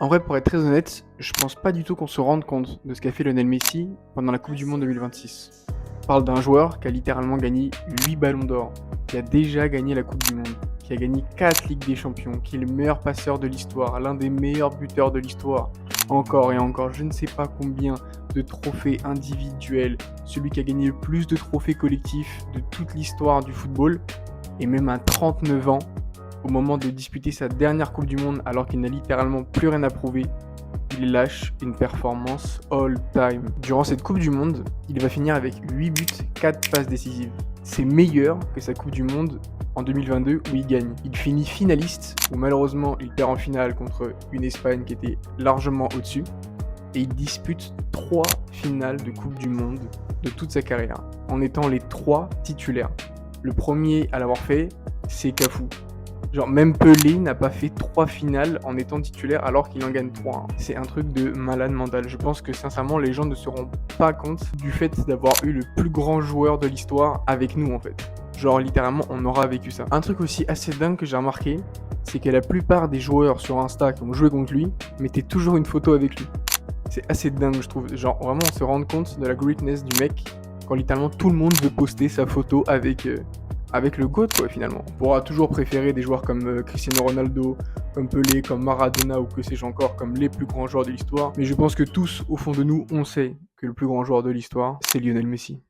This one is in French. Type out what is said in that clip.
En vrai, pour être très honnête, je pense pas du tout qu'on se rende compte de ce qu'a fait Lionel Messi pendant la Coupe du Monde 2026. On parle d'un joueur qui a littéralement gagné 8 ballons d'or, qui a déjà gagné la Coupe du Monde, qui a gagné 4 Ligues des Champions, qui est le meilleur passeur de l'histoire, l'un des meilleurs buteurs de l'histoire. Encore et encore, je ne sais pas combien de trophées individuels, celui qui a gagné le plus de trophées collectifs de toute l'histoire du football, et même à 39 ans, au moment de disputer sa dernière Coupe du Monde alors qu'il n'a littéralement plus rien à prouver, il lâche une performance all-time. Durant cette Coupe du Monde, il va finir avec 8 buts, 4 passes décisives. C'est meilleur que sa Coupe du Monde en 2022 où il gagne. Il finit finaliste, où malheureusement il perd en finale contre une Espagne qui était largement au-dessus, et il dispute 3 finales de Coupe du Monde de toute sa carrière, en étant les 3 titulaires. Le premier à l'avoir fait, c'est Cafu. Genre, même Pelé n'a pas fait 3 finales en étant titulaire alors qu'il en gagne 3. C'est un truc de malade mental. Je pense que sincèrement, les gens ne se rendent pas compte du fait d'avoir eu le plus grand joueur de l'histoire avec nous en fait. Genre, littéralement, on aura vécu ça. Un truc aussi assez dingue que j'ai remarqué, c'est que la plupart des joueurs sur Insta qui ont joué contre lui mettaient toujours une photo avec lui. C'est assez dingue, je trouve. Genre, vraiment, on se rend compte de la greatness du mec quand littéralement tout le monde veut poster sa photo avec le GOAT, quoi, finalement. On pourra toujours préférer des joueurs comme Cristiano Ronaldo, comme Pelé, comme Maradona ou que sais-je encore, comme les plus grands joueurs de l'histoire. Mais je pense que tous, au fond de nous, on sait que le plus grand joueur de l'histoire, c'est Lionel Messi.